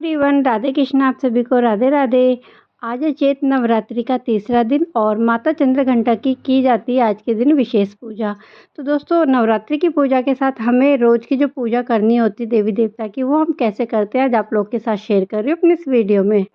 Everyone, Radhe Krishna. आप सभी को राधे राधे। आज है चैत नवरात्रि का तीसरा दिन और माता चंद्रघंटा की जाती है आज के दिन विशेष पूजा। तो दोस्तों, नवरात्रि की पूजा के साथ हमें रोज़ की जो पूजा करनी होती है देवी देवता की, वो हम कैसे करते हैं आज आप लोग के साथ शेयर कर रही हूँ अपनी इस वीडियो में।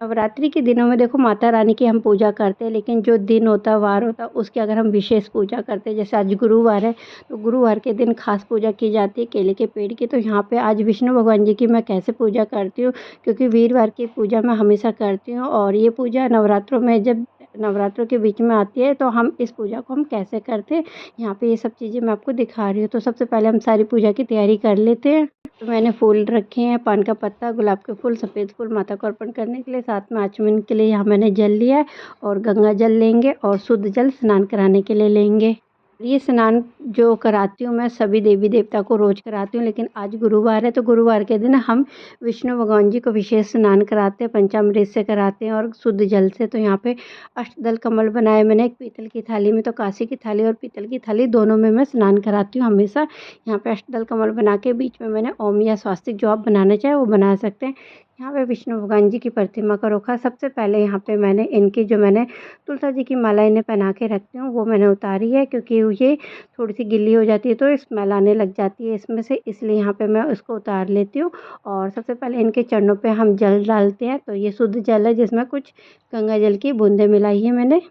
नवरात्रि के दिनों में देखो माता रानी की हम पूजा करते हैं, लेकिन जो दिन होता है, वार होता है, उसकी अगर हम विशेष पूजा करते हैं, जैसे आज गुरुवार है तो गुरुवार के दिन खास पूजा की जाती है केले के पेड़ की। तो यहाँ पे आज विष्णु भगवान जी की मैं कैसे पूजा करती हूँ, क्योंकि वीरवार की पूजा मैं हमेशा करती हूँ और ये पूजा नवरात्रों में जब नवरात्रों के बीच में आती है तो हम इस पूजा को हम कैसे करते हैं, यहाँ पे ये सब चीज़ें मैं आपको दिखा रही हूँ। तो सबसे पहले हम सारी पूजा की तैयारी कर लेते हैं। तो मैंने फूल रखे हैं, पान का पत्ता, गुलाब के फूल, सफ़ेद फूल माता को अर्पण करने के लिए। साथ में आचमन के लिए यहाँ मैंने जल लिया है और गंगा जल लेंगे और शुद्ध जल स्नान कराने के लिए लेंगे। ये स्नान जो कराती हूँ मैं सभी देवी देवता को रोज़ कराती हूँ, लेकिन आज गुरुवार है तो गुरुवार के दिन हम विष्णु भगवान जी को विशेष स्नान कराते हैं, पंचामृत से कराते हैं और शुद्ध जल से। तो यहाँ पे अष्टदल कमल बनाए मैंने एक पीतल की थाली में, तो कांसे की थाली और पीतल की थाली दोनों में मैं स्नान कराती हूँ हमेशा। यहाँ पे अष्टदल कमल बना के बीच में मैंने ओम या स्वास्तिक जो आप बनाना चाहे वो बना सकते हैं। यहाँ पे विष्णु भगवान जी की प्रतिमा को रखा। सबसे पहले यहाँ पे मैंने तुलसा जी की माला इन्हें पहना के रखती हूँ, वो मैंने उतारी है क्योंकि ये थोड़ी सी गिल्ली हो जाती है तो स्मेल आने लग जाती है इसमें से, इसलिए यहाँ पे मैं उसको उतार लेती हूँ। और सबसे पहले इनके चरणों पे हम जल डालते हैं। तो ये शुद्ध जल है जिसमें कुछ गंगा जल की बूंदें मिलाई है मैंने।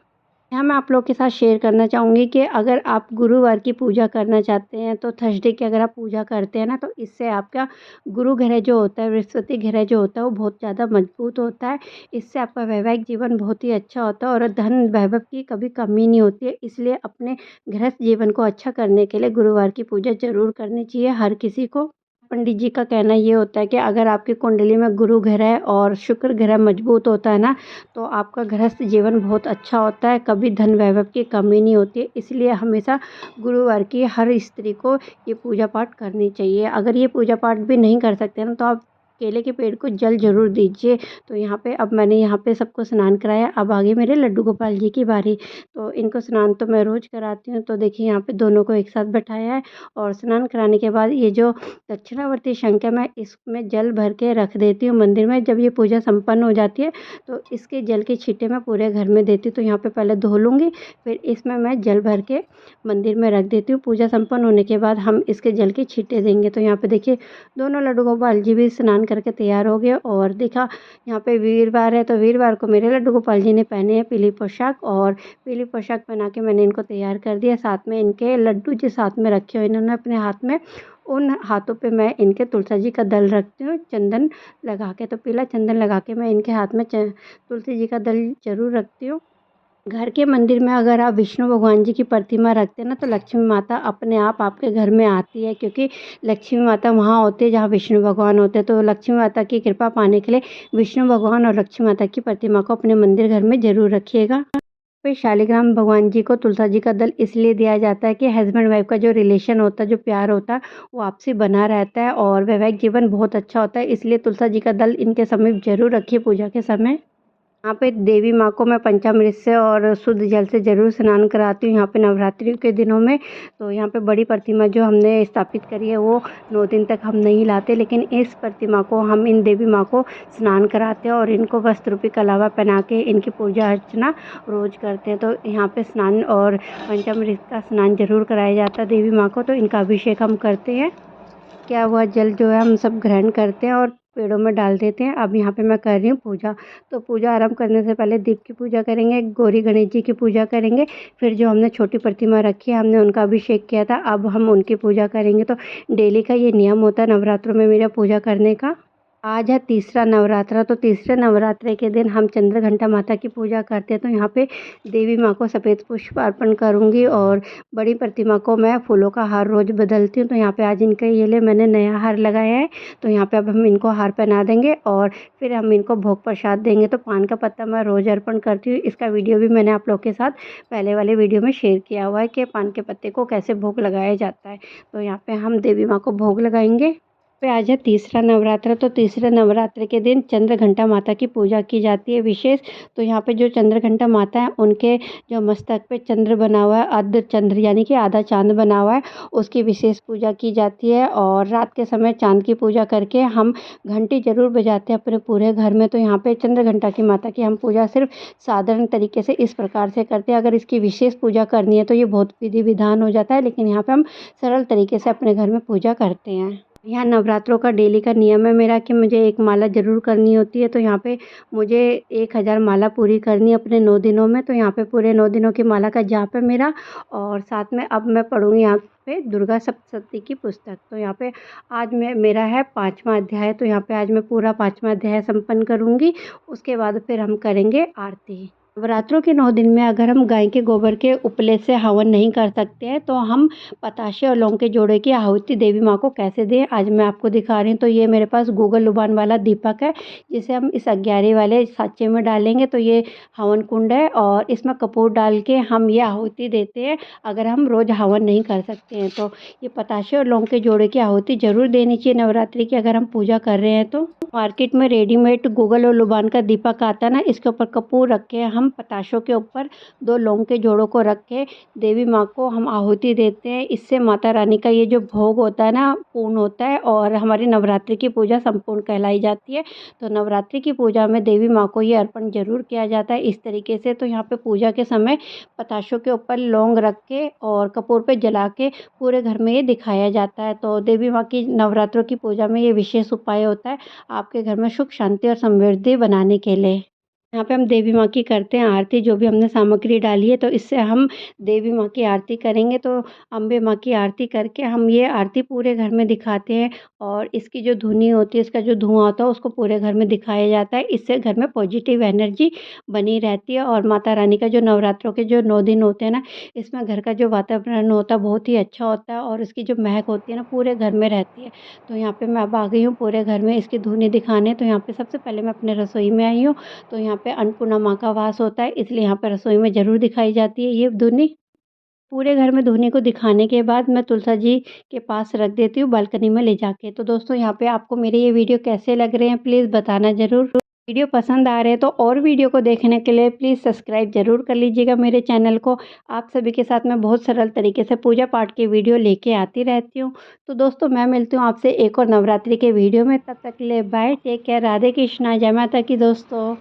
यहाँ मैं आप लोग के साथ शेयर करना चाहूँगी कि अगर आप गुरुवार की पूजा करना चाहते हैं तो थर्सडे की अगर आप पूजा करते हैं ना, तो इससे आपका गुरु ग्रह जो होता है, बृहस्पति ग्रह जो होता है, वो बहुत ज़्यादा मजबूत होता है। इससे आपका वैवाहिक जीवन बहुत ही अच्छा होता है और धन वैभव की कभी कमी नहीं होती है। इसलिए अपने गृहस्थ जीवन को अच्छा करने के लिए गुरुवार की पूजा ज़रूर करनी चाहिए हर किसी को। पंडित जी का कहना ये होता है कि अगर आपकी कुंडली में गुरु ग्रह और शुक्र ग्रह मजबूत होता है ना, तो आपका गृहस्थ जीवन बहुत अच्छा होता है, कभी धन वैभव की कमी नहीं होती है। इसलिए हमेशा गुरुवार की हर स्त्री को ये पूजा पाठ करनी चाहिए। अगर ये पूजा पाठ भी नहीं कर सकते ना, तो आप केले के पेड़ को जल ज़रूर दीजिए। तो यहाँ पे अब मैंने यहाँ पे सबको स्नान कराया। अब आगे मेरे लड्डू गोपाल जी की बारी। तो इनको स्नान तो मैं रोज़ कराती हूँ। तो देखिए यहाँ पे दोनों को एक साथ बैठाया है और स्नान कराने के बाद ये जो दक्षिणावर्ती शंख है, मैं इसमें जल भर के रख देती हूँ मंदिर में। जब ये पूजा संपन्न हो जाती है तो इसके जल के छींटे मैं पूरे घर में देती हूँ। तो यहाँ पे पहले धो लूँगी, फिर इसमें मैं जल भर के मंदिर में रख देती हूँ। पूजा संपन्न होने के बाद हम इसके जल के छींटे देंगे। तो यहाँ पे देखिए दोनों लड्डू गोपाल जी भी स्नान करके तैयार हो गए। और देखा यहाँ पे वीरवार है तो वीरवार को मेरे लड्डू गोपाल जी ने पहने हैं पीली पोशाक, और पीली पोशाक पहना के मैंने इनको तैयार कर दिया। साथ में इनके लड्डू जिस हाथ में रखे हुए इन्होंने अपने हाथ में, उन हाथों पे मैं इनके तुलसी जी का दल रखती हूँ चंदन लगा के। तो पीला चंदन लगा के मैं इनके हाथ में तुलसी जी का दल ज़रूर रखती हूँ। घर के मंदिर में अगर आप विष्णु भगवान जी की प्रतिमा रखते हैं ना, तो लक्ष्मी माता अपने आप आपके घर में आती है, क्योंकि लक्ष्मी माता वहाँ होती है जहाँ विष्णु भगवान होते हैं। तो लक्ष्मी माता की कृपा पाने के लिए विष्णु भगवान और लक्ष्मी माता की प्रतिमा को अपने मंदिर घर में ज़रूर रखिएगा। पे शालिग्राम भगवान जी को तुलसा जी का दल इसलिए दिया जाता है कि हस्बैंड वाइफ का जो रिलेशन होता है, जो प्यार होता है, वो आपसी बना रहता है और वैवाहिक जीवन बहुत अच्छा होता है। इसलिए तुलसा जी का दल इनके समीप जरूर रखिए पूजा के समय। यहाँ पे देवी माँ को मैं पंचामृत से और शुद्ध जल से ज़रूर स्नान कराती हूँ यहाँ पे नवरात्रि के दिनों में। तो यहाँ पे बड़ी प्रतिमा जो हमने स्थापित करी है वो 9 दिन तक हम नहीं लाते, लेकिन इस प्रतिमा को हम इन देवी माँ को स्नान कराते हैं और इनको वस्त्र रूपी कलावा पहना के इनकी पूजा अर्चना रोज़ करते हैं। तो यहाँ पे स्नान और पंचामृत का स्नान ज़रूर कराया जाता है देवी माँ को, तो इनका अभिषेक हम करते हैं। क्या हुआ जल जो है हम सब ग्रहण करते हैं और पेड़ों में डाल देते हैं। अब यहाँ पे मैं कर रही हूँ पूजा। तो पूजा आरंभ करने से पहले दीप की पूजा करेंगे, गौरी गणेश जी की पूजा करेंगे, फिर जो हमने छोटी प्रतिमा रखी है हमने उनका अभिषेक किया था, अब हम उनकी पूजा करेंगे। तो डेली का ये नियम होता है नवरात्रों में मेरा पूजा करने का। आज है तीसरा नवरात्रा, तो तीसरे नवरात्रे के दिन हम चंद्रघंटा माता की पूजा करते हैं। तो यहाँ पे देवी माँ को सफ़ेद पुष्प अर्पण करूँगी और बड़ी प्रतिमा को मैं फूलों का हार रोज़ बदलती हूँ। तो यहाँ पे आज इनके ये लिए मैंने नया हार लगाया है। तो यहाँ पे अब हम इनको हार पहना देंगे और फिर हम इनको भोग प्रसाद देंगे। तो पान का पत्ता मैं रोज़ अर्पण करती हूँ। इसका वीडियो भी मैंने आप लोग के साथ पहले वाले वीडियो में शेयर किया हुआ है कि पान के पत्ते को कैसे भोग लगाया जाता है। तो यहाँ पे हम देवी माँ को भोग लगाएंगे। पे आज है तीसरा नवरात्र। तो तीसरे नवरात्र के दिन चंद्रघंटा माता की पूजा की जाती है विशेष। तो यहाँ पे जो चंद्रघंटा माता है उनके जो मस्तक पे चंद्र बना हुआ है, अर्ध चंद्र यानी कि आधा चाँद बना हुआ है, उसकी विशेष पूजा की जाती है। और रात के समय चाँद की पूजा करके हम घंटी ज़रूर बजाते हैं अपने पूरे घर में। तो यहाँ पे चंद्रघंटा की माता की हम पूजा सिर्फ साधारण तरीके से इस प्रकार से करते हैं। अगर इसकी विशेष पूजा करनी है तो ये बहुत विधि विधान हो जाता है, लेकिन यहाँ पे हम सरल तरीके से अपने घर में पूजा करते हैं। यहाँ नवरात्रों का डेली का नियम है मेरा कि मुझे एक माला ज़रूर करनी होती है। तो यहाँ पे मुझे 1000 माला पूरी करनी है अपने 9 दिनों में। तो यहाँ पे पूरे 9 दिनों की माला का जाप है मेरा। और साथ में अब मैं पढ़ूँगी यहाँ पे दुर्गा सप्तशती की पुस्तक। तो यहाँ पे आज मैं मेरा है 5वां अध्याय। तो यहाँ पे आज मैं पूरा 5वां अध्याय संपन्न करूँगी। उसके बाद फिर हम करेंगे आरती। नवरात्रों के 9 दिन में अगर हम गाय के गोबर के उपले से हवन नहीं कर सकते हैं तो हम पताशे और लौंग के जोड़े की आहुति देवी माँ को कैसे दें, आज मैं आपको दिखा रही हूँ। तो ये मेरे पास गूगल लुबान वाला दीपक है, जिसे हम इस 11 वाले साँचे में डालेंगे। तो ये हवन कुंड है और इसमें कपूर डाल के हम ये आहुति देते हैं अगर हम रोज़ हवन नहीं कर सकते हैं। तो ये पताशे और लौंग के जोड़े की आहुति ज़रूर देनी चाहिए नवरात्रि की अगर हम पूजा कर रहे हैं तो। मार्केट में रेडीमेड गूगल और लुबान का दीपक आता है ना, इसके ऊपर कपूर रख के हम पताशों के ऊपर 2 लौंग के जोड़ों को रख के देवी माँ को हम आहुति देते हैं। इससे माता रानी का ये जो भोग होता है ना पूर्ण होता है और हमारी नवरात्रि की पूजा संपूर्ण कहलाई जाती है। तो नवरात्रि की पूजा में देवी माँ को ये अर्पण ज़रूर किया जाता है इस तरीके से। तो यहाँ पे पूजा के समय पताशों के ऊपर लौंग रख के और कपूर पे जला के पूरे घर में ये दिखाया जाता है। तो देवी माँ की नवरात्रों की पूजा में ये विशेष उपाय होता है आपके घर में सुख शांति और समृद्धि बनाने के लिए। यहाँ पे हम देवी माँ की करते हैं आरती। जो भी हमने सामग्री डाली है तो इससे हम देवी माँ की आरती करेंगे। तो अम्बे माँ की आरती करके हम ये आरती पूरे घर में दिखाते हैं और इसकी जो धुनी होती है, इसका जो धुआं होता है उसको पूरे घर में दिखाया जाता है। इससे घर में पॉजिटिव एनर्जी बनी रहती है और माता रानी का जो नवरात्रों के जो 9 दिन होते हैं ना, इसमें घर का जो वातावरण होता है बहुत ही अच्छा होता है और इसकी जो महक होती है ना पूरे घर में रहती है। तो यहाँ पे मैं अब आ गई हूँ पूरे घर में इसकी धुनी दिखाने। तो यहाँ पे सबसे पहले मैं अपने रसोई में आई हूँ। तो यहाँ पे अन्नपूर्णा माँ का वास होता है, इसलिए यहाँ पे रसोई में ज़रूर दिखाई जाती है ये धुनी। पूरे घर में धुनी को दिखाने के बाद मैं तुलसा जी के पास रख देती हूँ बालकनी में ले जाके। तो दोस्तों यहाँ पे आपको मेरे ये वीडियो कैसे लग रहे हैं प्लीज़ बताना ज़रूर। वीडियो पसंद आ रहे हैं तो और वीडियो को देखने के लिए प्लीज़ सब्सक्राइब ज़रूर कर लीजिएगा मेरे चैनल को। आप सभी के साथ मैं बहुत सरल तरीके से पूजा पाठ की वीडियो लेके आती रहती हूँ। तो दोस्तों मैं मिलती हूँ आपसे एक और नवरात्रि के वीडियो में, तब तक के लिए bye, take care, Radhe Krishna, जय माता की दोस्तों।